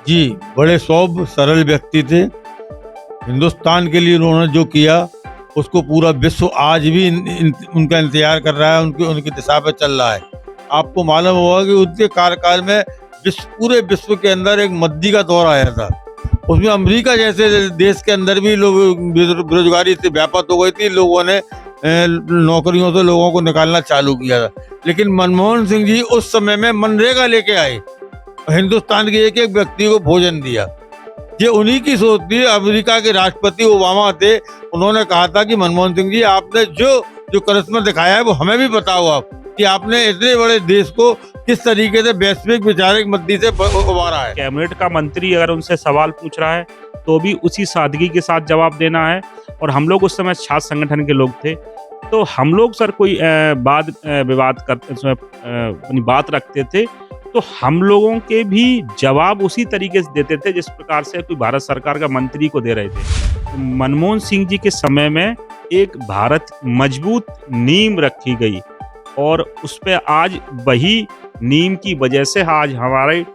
जी, बड़े सौम्य सरल व्यक्ति थे। हिंदुस्तान के लिए उन्होंने जो किया, उसको पूरा विश्व आज भी उनका इंतज़ार कर रहा है, उनकी उनकी दिशा पे चल रहा है। आपको मालूम होगा कि उनके कार्यकाल में पूरे विश्व के अंदर एक मद्दी का दौर आया था। उसमें अमेरिका जैसे देश के अंदर भी लोग बेरोज़गारी इतनी व्यापक हो गई थी, लोगों ने नौकरियों से लोगों को निकालना चालू किया था। लेकिन मनमोहन सिंह जी उस समय में मनरेगा लेके आए, हिंदुस्तान के एक-एक व्यक्ति को भोजन दिया। ये उन्हीं की सोच थी। अमेरिका के राष्ट्रपति ओबामा थे, उन्होंने कहा था कि मनमोहन सिंह जी, आपने जो जो करिश्मा दिखाया है वो हमें भी बताओ आप, कि आपने इतने बड़े देश को किस तरीके से वैश्विक विचारक मद्दी से उबारा है। कैबिनेट का मंत्री अगर उनसे सवाल पूछ रहा है तो भी उसी सादगी के साथ जवाब देना है। और हम लोग उस समय छात्र संगठन के लोग थे, तो हम लोग सर कोई वाद विवाद करते उसमें अपनी बात रखते थे, तो हम लोगों के भी जवाब उसी तरीके से देते थे जिस प्रकार से कोई भारत सरकार का मंत्री को दे रहे थे। मनमोहन सिंह जी के समय में एक भारत मजबूत नींव रखी गई और उस पे आज वही नींव की वजह से आज हमारे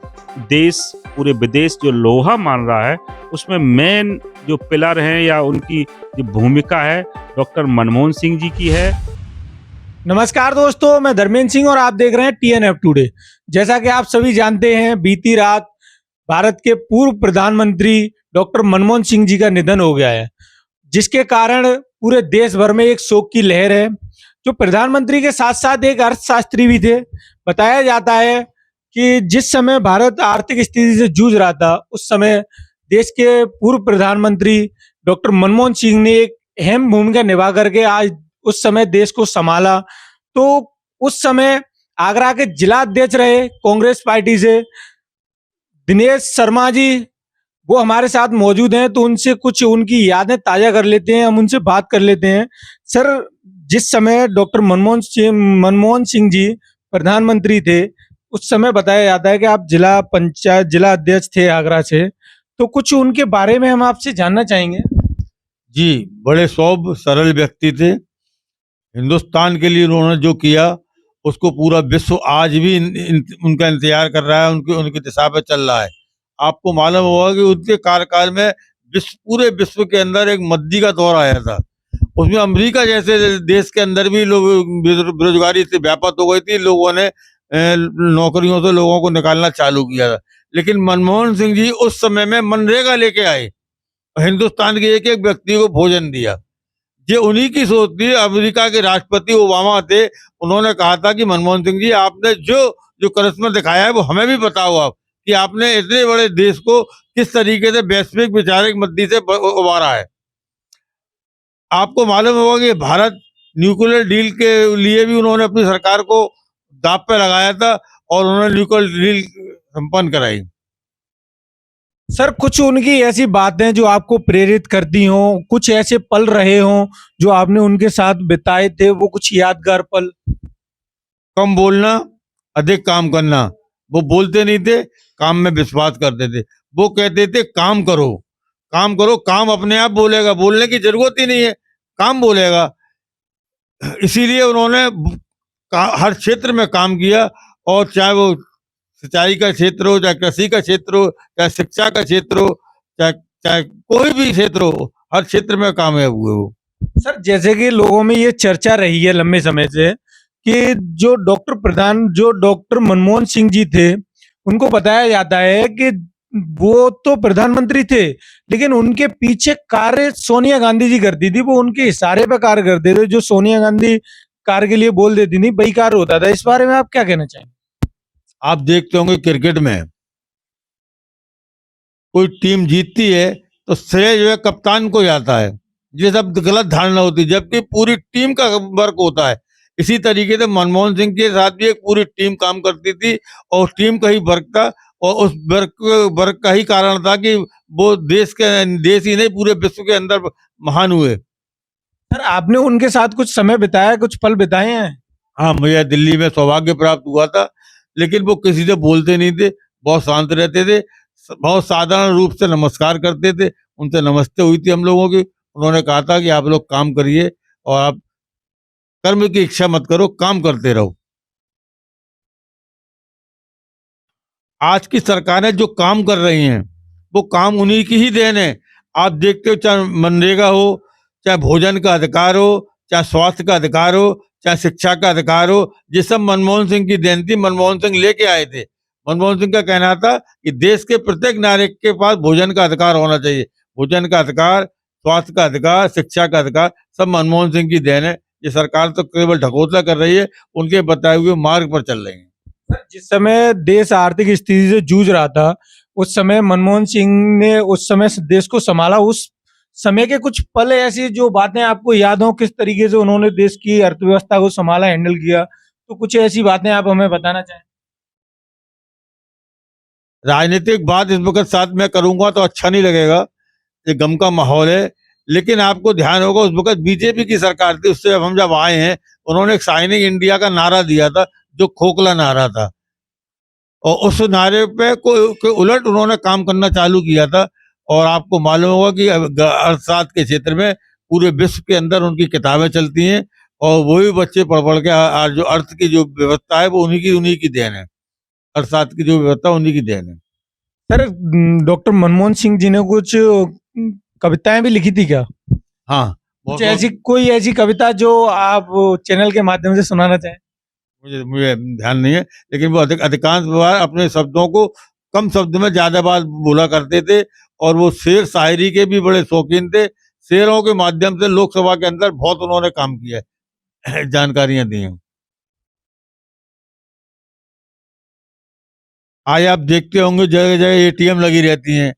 देश पूरे विदेश जो लोहा मान रहा है, उसमें मेन जो पिलर हैं या उनकी जो भूमिका है डॉक्टर मनमोहन सिंह जी की है। नमस्कार दोस्तों, मैं धर्मेंद्र सिंह और आप देख रहे हैं TNF टुडे। जैसा कि आप सभी जानते हैं, बीती रात भारत के पूर्व प्रधानमंत्री डॉक्टर मनमोहन सिंह जी का निधन हो गया है, जिसके कारण पूरे देश भर में एक शोक की लहर है। जो प्रधानमंत्री के साथ साथ एक अर्थशास्त्री भी थे। बताया जाता है कि जिस समय भारत आर्थिक स्थिति से जूझ रहा था, उस समय देश के पूर्व प्रधानमंत्री डॉक्टर मनमोहन सिंह ने एक अहम भूमिका निभा करके आज उस समय देश को संभाला। तो उस समय आगरा के जिला अध्यक्ष रहे कांग्रेस पार्टी से दिनेश शर्मा जी, वो हमारे साथ मौजूद हैं, तो उनसे कुछ उनकी यादें ताजा कर लेते हैं, हम उनसे बात कर लेते हैं। सर, जिस समय डॉक्टर मनमोहन सिंह जी प्रधानमंत्री थे, उस समय बताया जाता है कि आप जिला अध्यक्ष थे आगरा से, तो कुछ उनके बारे में हम आपसे जानना चाहेंगे। जी, बड़े सौम्य सरल व्यक्ति थे। हिंदुस्तान के लिए उन्होंने जो किया, उसको पूरा विश्व आज भी उनका इंतजार कर रहा है, उनकी उनकी दिशा पे चल रहा है। आपको मालूम होगा कि उनके कार्यकाल में पूरे विश्व के अंदर एक मद्दी का दौर आया था। उसमें अमेरिका जैसे देश के अंदर भी लोग बेरोजगारी इतनी व्यापक हो गई थी, लोगों ने नौकरियों से लोगों को निकालना चालू किया था। लेकिन मनमोहन सिंह जी उस समय में मनरेगा लेके आए, हिंदुस्तान के एक-एक व्यक्ति को भोजन दिया। ये उन्हीं की सोच थी। अमेरिका के राष्ट्रपति ओबामा थे, उन्होंने कहा था कि मनमोहन सिंह जी, आपने जो जो करिश्मा दिखाया है वो हमें भी बताओ आप, कि आपने इतने बड़े देश को किस तरीके से वैश्विक विचारक मद्दी से उबारा है। आपको मालूम होगा कि भारत न्यूक्लियर डील के लिए भी उन्होंने अपनी सरकार को दांव पे लगाया था और उन्होंने न्यूक्लियर डील संपन्न कराई। सर, कुछ उनकी ऐसी बातें जो आपको प्रेरित करती हों, कुछ ऐसे पल रहे हों जो आपने उनके साथ बिताए थे, वो कुछ यादगार पल। कम बोलना, अधिक काम करना। वो बोलते नहीं थे, काम में विश्वास करते थे। वो कहते थे काम करो, काम करो, काम अपने आप बोलेगा, बोलने की जरूरत ही नहीं है, काम बोलेगा। इसीलिए उन्होंने हर क्षेत्र में काम किया, और चाहे वो सिंचाई का क्षेत्र हो, चाहे कृषि का क्षेत्र हो, चाहे शिक्षा का क्षेत्र हो, चाहे चाहे कोई भी क्षेत्र हो, हर क्षेत्र में कामयाब हुए वो। सर, जैसे कि लोगों में ये चर्चा रही है लंबे समय से कि जो डॉक्टर मनमोहन सिंह जी थे, उनको बताया जाता है कि वो तो प्रधानमंत्री थे, लेकिन उनके पीछे कार्य सोनिया गांधी जी करती थी। वो उनके इशारे पे कार्य करते थे, जो सोनिया गांधी कार्य के लिए बोल देती थी, वही कार्य होता था। इस बारे में आप क्या कहना चाहेंगे? आप देखते होंगे क्रिकेट में कोई टीम जीतती है तो श्रेय जो है कप्तान को जाता है। ये सब गलत धारणा होती है, जबकि पूरी टीम का वर्क होता है। इसी तरीके से मनमोहन सिंह के साथ भी एक पूरी टीम काम करती थी, और उस टीम का ही वर्क था, और उस वर्क का ही कारण था कि वो देश ही नहीं, पूरे विश्व के अंदर महान हुए। सर, आपने उनके साथ कुछ समय बिताया, कुछ पल बिताए हैं? हाँ, मुझे दिल्ली में सौभाग्य प्राप्त हुआ था, लेकिन वो किसी से बोलते नहीं थे, बहुत शांत रहते थे, बहुत साधारण रूप से नमस्कार करते थे। उनसे नमस्ते हुई थी हम लोगों की। उन्होंने कहा था कि आप लोग काम करिए, और आप कर्म की इच्छा मत करो, काम करते रहो। आज की सरकारें जो काम कर रही हैं वो काम उन्हीं की ही देन है। आप देखते हो, चाहे मनरेगा हो, चाहे भोजन का अधिकार हो, चाहे स्वास्थ्य का अधिकार हो, चाहे शिक्षा का अधिकार हो, ये सब मनमोहन सिंह की देन थी। मनमोहन सिंह लेके आए थे। मनमोहन सिंह का कहना था कि देश के प्रत्येक नागरिक के पास भोजन का अधिकार होना चाहिए। भोजन का अधिकार, स्वास्थ्य का अधिकार, शिक्षा का अधिकार सब मनमोहन सिंह की देन है। ये सरकार तो केवल ढकोसला कर रही है, उनके बताए हुए मार्ग पर चल रही है। जिस समय देश आर्थिक स्थिति से जूझ रहा था, उस समय मनमोहन सिंह ने उस समय देश को संभाला। उस समय के कुछ पल ऐसी जो बातें आपको याद हो, किस तरीके से उन्होंने देश की अर्थव्यवस्था को संभाला, हैंडल किया, तो कुछ ऐसी बातें आप हमें बताना चाहें। राजनीतिक बात इस वक्त साथ में करूंगा तो अच्छा नहीं लगेगा, ये गम का माहौल है। लेकिन आपको ध्यान होगा, उस वक्त बीजेपी की सरकार थी। उससे हम जब आए हैं, उन्होंने एक साइनिंग इंडिया का नारा दिया था, जो खोखला नारा था, और उस नारे पे के उलट उन्होंने काम करना चालू किया था। और आपको मालूम होगा कि अर्थशास्त्र के क्षेत्र में पूरे विश्व के अंदर उनकी किताबें चलती हैं, और वही बच्चे पढ़ पढ़ के जो अर्थ की जो व्यवस्था है वो उन्हीं की देन है। अर्थशास्त्र की जो व्यवस्था उन्हीं की देन है। सर, डॉक्टर मनमोहन सिंह जी ने कुछ कविताएं भी लिखी थी क्या? हाँ, कुछ ऐसी कोई ऐसी कविता जो आप चैनल के माध्यम से सुनाना चाहें? मुझे ध्यान नहीं है, लेकिन वो अधिकांश बार अपने शब्दों को कम शब्द में ज्यादा बार बोला करते थे, और वो शेर शायरी के भी बड़े शौकीन थे। शेरों के माध्यम से लोकसभा के अंदर बहुत उन्होंने काम किया है, जानकारियां दी हैं। आज आप देखते होंगे जगह जगह एटीएम लगी रहती हैं,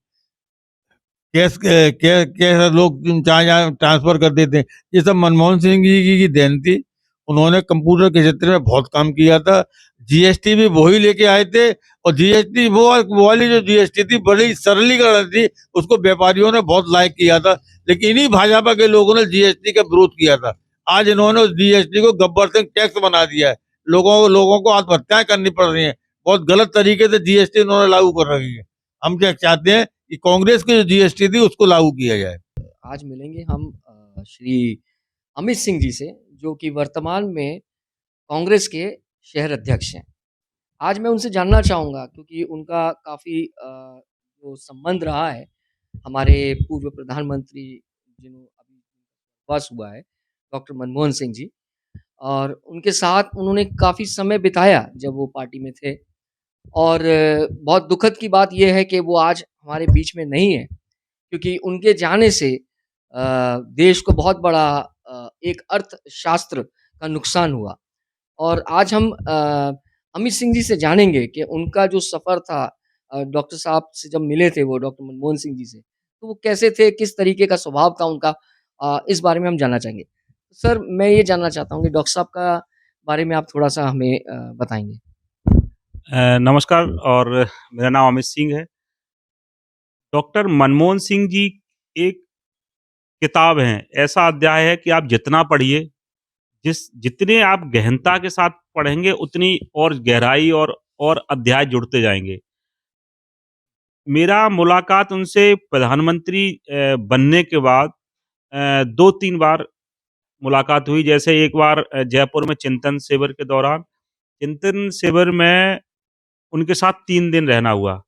कैश कैश कैश लोग चाहे जहाँ ट्रांसफर कर देते हैं। ये सब मनमोहन सिंह जी की देन थी। उन्होंने कंप्यूटर के क्षेत्र में बहुत काम किया था। जीएसटी भी वही लेके आए थे, और जीएसटी वो वाली जो जीएसटी थी बड़ी सरलीकरण थी, उसको व्यापारियों ने बहुत लाइक किया था। लेकिन इन्हीं भाजपा के लोगों ने जीएसटी का विरोध किया था। आज इन्होंने उस जीएसटी को गब्बर सिंह टैक्स बना दिया है। लोगों को आत्महत्याएं करनी पड़ रही हैं। बहुत गलत तरीके से जीएसटी इन्होंने लागू कर रखी है। हम क्या चाहते हैं कि कांग्रेस की जो जीएसटी थी उसको लागू किया जाए। आज मिलेंगे हम श्री अमित सिंह जी से, जो कि वर्तमान में कांग्रेस के शहर अध्यक्ष हैं। आज मैं उनसे जानना चाहूँगा, क्योंकि उनका काफ़ी जो संबंध रहा है हमारे पूर्व प्रधानमंत्री, जिन्हों अभी बस हुआ है, डॉक्टर मनमोहन सिंह जी, और उनके साथ उन्होंने काफ़ी समय बिताया जब वो पार्टी में थे। और बहुत दुखद की बात ये है कि वो आज हमारे बीच में नहीं है, क्योंकि उनके जाने से देश को बहुत बड़ा एक अर्थशास्त्र का नुकसान हुआ। और आज हम अमित सिंह जी से जानेंगे कि उनका जो सफ़र था, डॉक्टर साहब से जब मिले थे वो डॉक्टर मनमोहन सिंह जी से, तो वो कैसे थे, किस तरीके का स्वभाव था उनका, इस बारे में हम जानना चाहेंगे। सर, मैं ये जानना चाहता हूँ कि डॉक्टर साहब का बारे में आप थोड़ा-सा हमें बताएँगे? नमस्कार, और मेरा नाम अमित सिंह है। डॉक्टर मनमोहन सिंह जी एक किताब हैं, ऐसा अध्याय है कि आप जितना पढ़िए, जितने आप गहनता के साथ पढ़ेंगे, उतनी और गहराई और अध्याय जुड़ते जाएँगे। मेरा मुलाकात उनसे प्रधानमंत्री बनने के बाद 2-3 बार मुलाकात हुई। जैसे एक बार जयपुर में चिंतन शिविर के दौरान, चिंतन शिविर में उनके साथ 3 दिन रहना हुआ।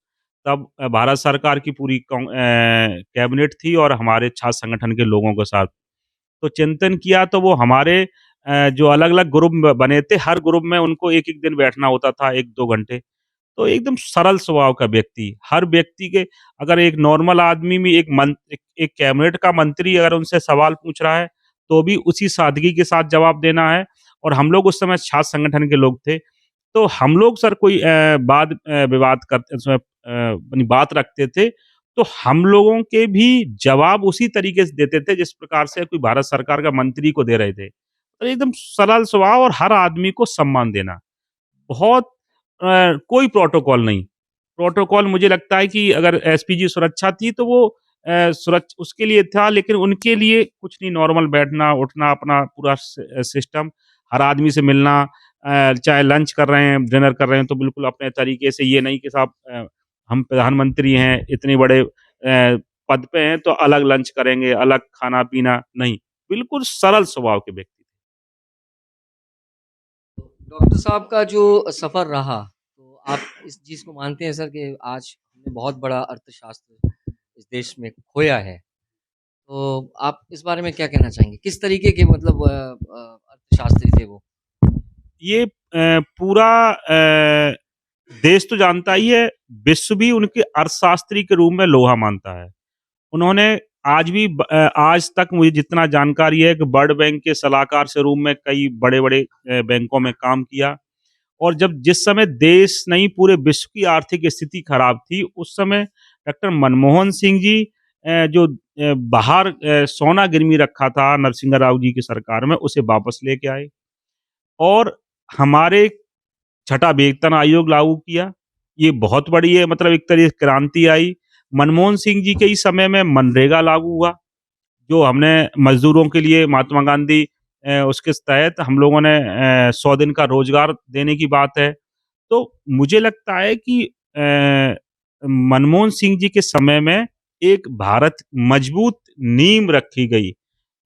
तब भारत सरकार की पूरी कैबिनेट थी और हमारे छात्र संगठन के लोगों के साथ। तो चिंतन किया, तो वो हमारे जो अलग-अलग ग्रुप बने थे, हर ग्रुप में उनको 1-1 दिन बैठना होता था, 1-2 घंटे। तो एकदम सरल स्वभाव का व्यक्ति, हर व्यक्ति के, अगर एक नॉर्मल आदमी में एक कैबिनेट का मंत्री अगर उनसे सवाल पूछ रहा है, तो भी उसी सादगी के साथ जवाब देना है। और हम लोग उस समय छात्र संगठन के लोग थे, तो हम लोग सर कोई विवाद करते, उसमें अपनी बात रखते थे, तो हम लोगों के भी जवाब उसी तरीके से देते थे जिस प्रकार से कोई भारत सरकार का मंत्री को दे रहे थे। तो एकदम सरल स्वभाव और हर आदमी को सम्मान देना। बहुत कोई प्रोटोकॉल नहीं। प्रोटोकॉल मुझे लगता है कि अगर एसपीजी सुरक्षा थी तो वो उसके लिए था, लेकिन उनके लिए कुछ नहीं, नॉर्मल बैठना, उठना, अपना पूरा सिस्टम, हर आदमी से मिलना, चाहे लंच कर रहे हैं, डिनर कर रहे हैं, तो बिल्कुल अपने तरीके से, ये नहीं कि साहब हम प्रधानमंत्री हैं, इतने बड़े पद पे हैं तो अलग लंच करेंगे, अलग खाना-पीना, नहीं। बिल्कुल सरल स्वभाव के व्यक्ति थे। डॉक्टर साहब का जो सफ़र रहा, तो आप इस चीज़ को मानते हैं सर कि आज हमने बहुत बड़ा अर्थशास्त्र इस देश में खोया है। तो आप इस बारे में क्या कहना चाहेंगे? किस तरीके के मतलब अर्थशास्त्री थे वो? ये पूरा देश तो जानता ही है, विश्व भी उनके अर्थशास्त्री के रूप में लोहा मानता है। उन्होंने आज तक मुझे जितना जानकारी है कि वर्ल्ड बैंक के सलाहकार के रूप में कई बड़े-बड़े बैंकों में काम किया और जिस समय देश नहीं पूरे विश्व की आर्थिक स्थिति खराब थी, उस समय डॉक्टर मनमोहन सिंह जी जो बाहर सोना गिरवी रखा था नरसिंह राव जी की सरकार में, उसे वापस लेके आए और हमारे छठा वेतन आयोग लागू किया। ये बहुत बड़ी है मतलब एक तरह से क्रांति आई। मनमोहन सिंह जी के ही समय में मनरेगा लागू हुआ, जो हमने मज़दूरों के लिए महात्मा गांधी उसके तहत हम लोगों ने 100 दिन का रोज़गार देने की बात है। तो मुझे लगता है कि मनमोहन सिंह जी के समय में एक भारत मजबूत नींव रखी गई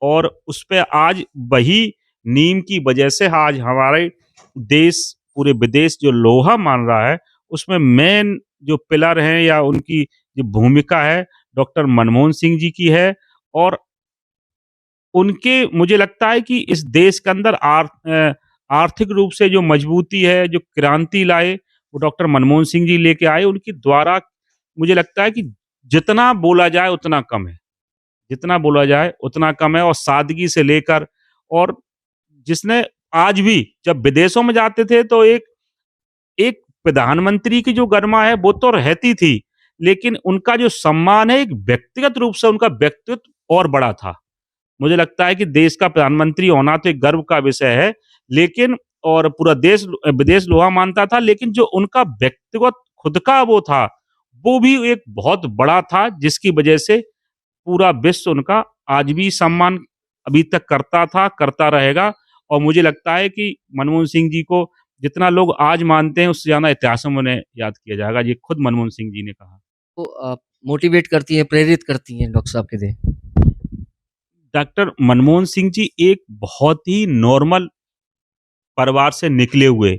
और उस पे आज वही नींव की वजह से आज हमारे देश पूरे विदेश जो लोहा मान रहा है, उसमें मेन जो पिलर हैं या उनकी जो भूमिका है, डॉक्टर मनमोहन सिंह जी की है और उनके मुझे लगता है कि इस देश के अंदर आर्थिक रूप से जो मजबूती है, जो क्रांति लाए, वो डॉक्टर मनमोहन सिंह जी लेके आए। उनके द्वारा मुझे लगता है कि जितना बोला जाए उतना कम है। जितना बोला जाए उतना कम है और सादगी से लेकर और जिसने आज भी जब विदेशों में जाते थे तो एक एक प्रधानमंत्री की जो गरिमा है वो तो रहती थी, लेकिन उनका जो सम्मान है एक व्यक्तिगत रूप से उनका व्यक्तित्व और बड़ा था। मुझे लगता है कि देश का प्रधानमंत्री होना तो एक गर्व का विषय है, लेकिन और पूरा देश विदेश लोहा मानता था, लेकिन जो उनका व्यक्तिगत खुद का वो था, वो भी एक बहुत बड़ा था, जिसकी वजह से पूरा विश्व उनका आज भी सम्मान अभी तक करता था, करता रहेगा और मुझे लगता है कि मनमोहन सिंह जी को जितना लोग आज मानते हैं, उससे ज़्यादा इतिहास में उन्हें याद किया जाएगा। ये खुद मनमोहन सिंह जी ने कहा। तो मोटिवेट करती हैं, प्रेरित करती हैं डॉक्टर साहब के लिए? डॉक्टर मनमोहन सिंह जी एक बहुत ही नॉर्मल परिवार से निकले हुए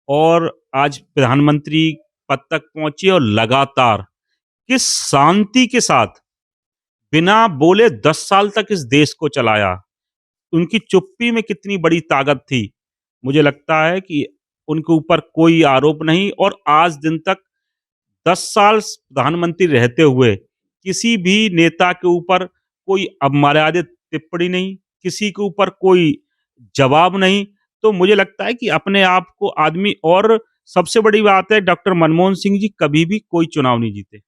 और आज प्रधानमंत्री पद तक पहुंचे और लगातार किस शांति के साथ बिना बोले 10 साल तक इस देश को चलाया। उनकी चुप्पी में कितनी बड़ी ताकत थी। मुझे लगता है कि उनके ऊपर कोई आरोप नहीं और आज दिन तक 10 साल प्रधानमंत्री रहते हुए किसी भी नेता के ऊपर कोई अमर्यादित टिप्पणी नहीं, किसी के ऊपर कोई जवाब नहीं। तो मुझे लगता है कि अपने आप को आदमी और सबसे बड़ी बात है डॉक्टर मनमोहन सिंह जी कभी भी कोई चुनाव नहीं जीते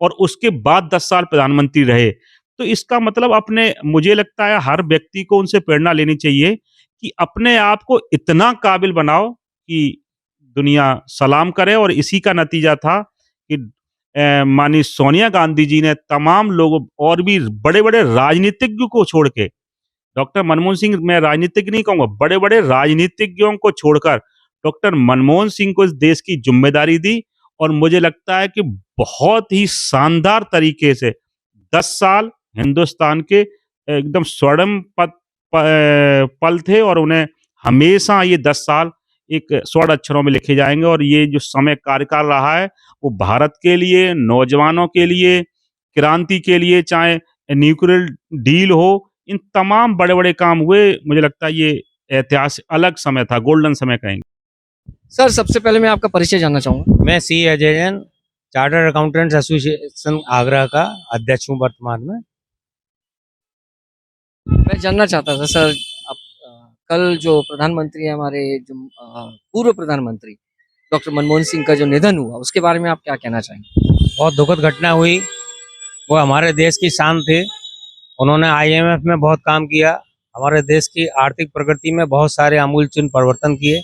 और उसके बाद 10 साल प्रधानमंत्री रहे। तो इसका मतलब अपने मुझे लगता है हर व्यक्ति को उनसे प्रेरणा लेनी चाहिए कि अपने आप को इतना काबिल बनाओ कि दुनिया सलाम करे और इसी का नतीजा था कि माननीय सोनिया गांधी जी ने तमाम लोगों और भी बड़े-बड़े राजनीतिज्ञों को छोड़ के डॉक्टर मनमोहन सिंह मैं राजनीतिज्ञ नहीं कहूँगा, बड़े-बड़े राजनीतिज्ञों को छोड़कर डॉक्टर मनमोहन सिंह को इस देश की ज़िम्मेदारी दी और मुझे लगता है कि बहुत ही शानदार तरीके से 10 साल हिंदुस्तान के एकदम स्वर्णिम पल थे और उन्हें हमेशा ये 10 साल एक स्वर्ण अक्षरों में लिखे जाएँगे और ये जो समय कार्यकाल रहा है, वो भारत के लिए, नौजवानों के लिए, क्रांति के लिए, चाहे न्यूक्लियर डील हो, इन तमाम बड़े-बड़े काम हुए। मुझे लगता है ये ऐतिहासिक अलग समय था, गोल्डन समय कहेंगे। सर सबसे पहले मैं आपका परिचय जानना चाहूँगा। मैं C Ajay Jain, chartered accountants association Agra का अध्यक्ष हूँ वर्तमान में। मैं जानना चाहता था सर अब कल जो प्रधानमंत्री हैं हमारे जो पूर्व प्रधानमंत्री डॉक्टर मनमोहन सिंह का जो निधन हुआ, उसके बारे में आप क्या कहना चाहेंगे? बहुत दुखद घटना हुई। वो हमारे देश की शान थे। उन्होंने IMF में बहुत काम किया, हमारे देश की आर्थिक प्रगति में बहुत सारे आमूलचूल परिवर्तन किए।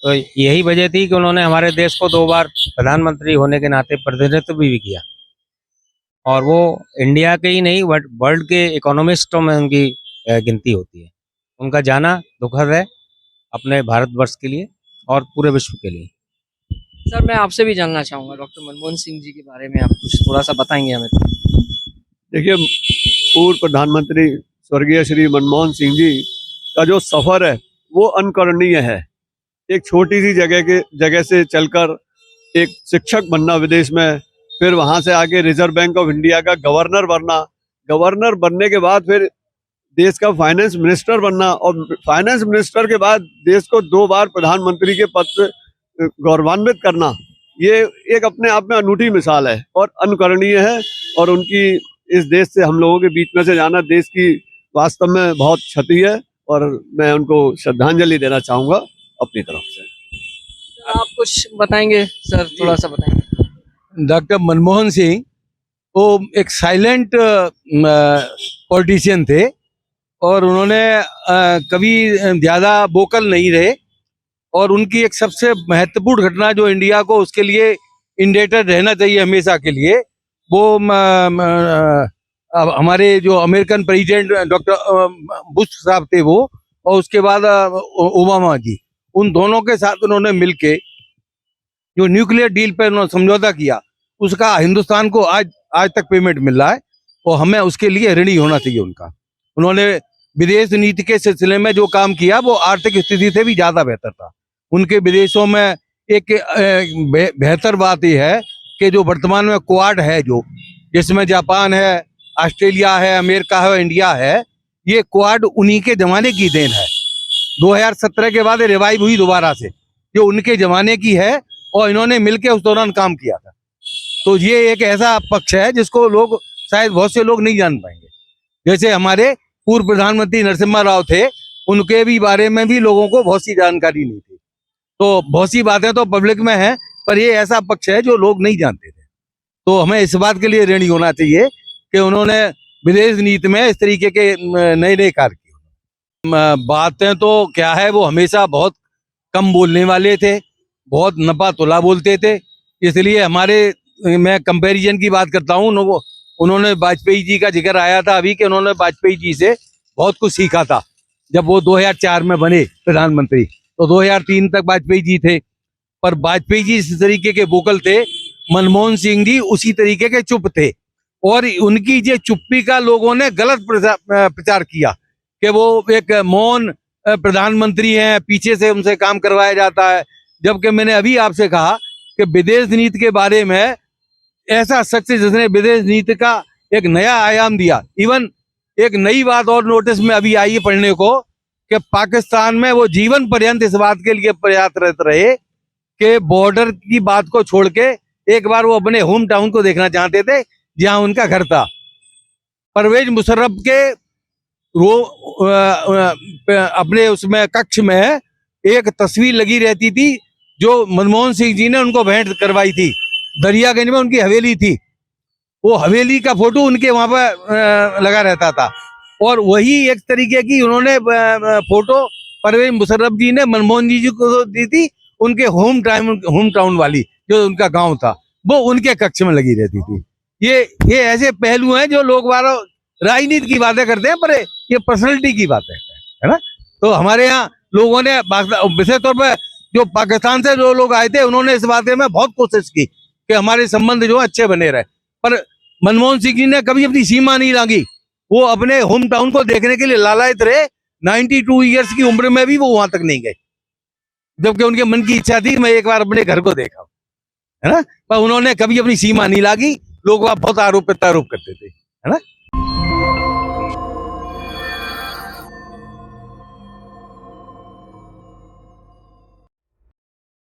तो यही वजह थी कि उन्होंने हमारे देश को 2 बार प्रधानमंत्री होने के नाते प्रतिनिधित्व भी किया और वो इंडिया के ही नहीं वर्ल्ड के इकोनॉमिस्टों में उनकी गिनती होती है। उनका जाना दुखद है अपने भारतवर्ष के लिए और पूरे विश्व के लिए। सर मैं आपसे भी जानना चाहूँगा डॉक्टर मनमोहन सिंह जी के बारे में आप कुछ थोड़ा-सा बताएँगे हमें? देखिए, पूर्व प्रधानमंत्री स्वर्गीय श्री मनमोहन सिंह जी का जो सफ़र है वो अनकरणीय है। एक छोटी सी जगह से चलकर एक शिक्षक बनना विदेश में, फिर वहाँ से आगे रिजर्व बैंक ऑफ इंडिया का गवर्नर बनना, गवर्नर बनने के बाद फिर देश का फाइनेंस मिनिस्टर बनना, और फाइनेंस मिनिस्टर के बाद देश को 2 बार प्रधानमंत्री के पद से गौरवान्वित करना, ये एक अपने आप में अनूठी मिसाल है और अनुकरणीय है। और उनकी इस देश से, हम लोगों के बीच में से जाना देश की वास्तव में बहुत क्षति है, और मैं उनको श्रद्धांजलि देना चाहूँगा अपनी तरफ से। आप कुछ बताएंगे सर, थोड़ा सा बताएंगे। डॉक्टर मनमोहन सिंह वो एक साइलेंट पॉलिटिशियन थे, और उन्होंने कभी ज़्यादा वोकल नहीं रहे, और उनकी एक सबसे महत्वपूर्ण घटना जो इंडिया को उसके लिए इंडेटेड रहना चाहिए हमेशा के लिए, वो हमारे जो अमेरिकन प्रेसिडेंट डॉक्टर बुश साहब थे वो, और उसके बाद ओबामा जी, उन दोनों के साथ उन्होंने मिलके जो न्यूक्लियर डील पर उन्होंने समझौता किया, उसका हिंदुस्तान को आज तक पेमेंट मिल रहा है, और हमें उसके लिए ऋणी होना चाहिए उनका। उन्होंने विदेश नीति के सिलसिले में जो काम किया वो आर्थिक स्थिति से भी ज्यादा बेहतर था। उनके विदेशों में एक बेहतर बात यह है कि जो वर्तमान में क्वाड है, जो जिसमें जापान है, ऑस्ट्रेलिया है, अमेरिका है, इंडिया है, ये क्वाड उन्हीं के जमाने की देन है। 2017 के बाद रिवाइव हुई दोबारा से, जो उनके जमाने की है, और इन्होंने मिलकर उस दौरान काम किया था। तो ये एक ऐसा पक्ष है जिसको लोग शायद बहुत से लोग नहीं जान पाएंगे। जैसे हमारे पूर्व प्रधानमंत्री नरसिम्हा राव थे, उनके भी बारे में भी लोगों को बहुत सी जानकारी नहीं थी। तो बहुत सी बातें तो पब्लिक में हैं, पर ये ऐसा पक्ष है जो लोग नहीं जानते थे। तो हमें इस बात के लिए ऋणी होना चाहिए कि उन्होंने विदेश नीति में इस तरीके के नए नए कार्य किए। बातें तो क्या है, वो हमेशा बहुत कम बोलने वाले थे, बहुत नपा तुला बोलते थे। इसलिए मैं कंपैरिजन की बात करता हूँ, उन्होंने वाजपेयी जी का जिक्र आया था अभी कि उन्होंने वाजपेयी जी से बहुत कुछ सीखा था। जब वो 2004 में बने प्रधानमंत्री, तो 2003 तक वाजपेयी जी थे, पर वाजपेयी जी इस तरीके के वोकल थे, मनमोहन सिंह जी उसी तरीके के चुप थे। और उनकी ये चुप्पी का लोगों ने गलत प्रचार किया कि वो एक मौन प्रधानमंत्री हैं, पीछे से उनसे काम करवाया जाता है। जबकि मैंने अभी आपसे कहा कि विदेश नीति के बारे में ऐसा शख्स जिसने विदेश नीति का एक नया आयाम दिया। इवन एक नई बात और नोटिस में अभी आई है पढ़ने को कि पाकिस्तान में वो जीवन पर्यंत इस बात के लिए प्रयासरत रहे कि बॉर्डर की बात को छोड़ के एक बार वो अपने होम टाउन को देखना चाहते थे, जहां उनका घर था। परवेज मुशर्रफ के अपने उसमें कक्ष में एक तस्वीर लगी रहती थी जो मनमोहन सिंह जी ने उनको भेंट करवाई थी। दरियागंज में उनकी हवेली थी, वो हवेली का फोटो उनके वहां पर लगा रहता था, और वही एक तरीके की उन्होंने फोटो परवेज मुशर्रफ जी ने मनमोहन जी को दी थी, उनके होम टाउन वाली जो उनका गांव था, वो उनके कक्ष में लगी रहती थी। ये ऐसे पहलू हैं जो लोग बार राजनीति की बातें करते हैं, पर ये पर्सनैलिटी की बात है ना। तो हमारे यहाँ लोगों ने विशेष तौर पर जो पाकिस्तान से जो लोग आए थे, उन्होंने इस बात में बहुत कोशिश की कि हमारे संबंध जो अच्छे बने रहे, पर मनमोहन सिंह जी ने कभी अपनी सीमा नहीं लांगी। वो अपने होम टाउन को देखने के लिए लालायित रहे। 92 ईयर्स की उम्र में भी वो वहां तक नहीं गए, जबकि उनके मन की इच्छा थी मैं एक बार अपने घर को देखा, है ना। पर उन्होंने कभी अपनी सीमा नहीं लागी। लोग वहां बहुत आरोप प्रत्यारोप करते थे, है ना।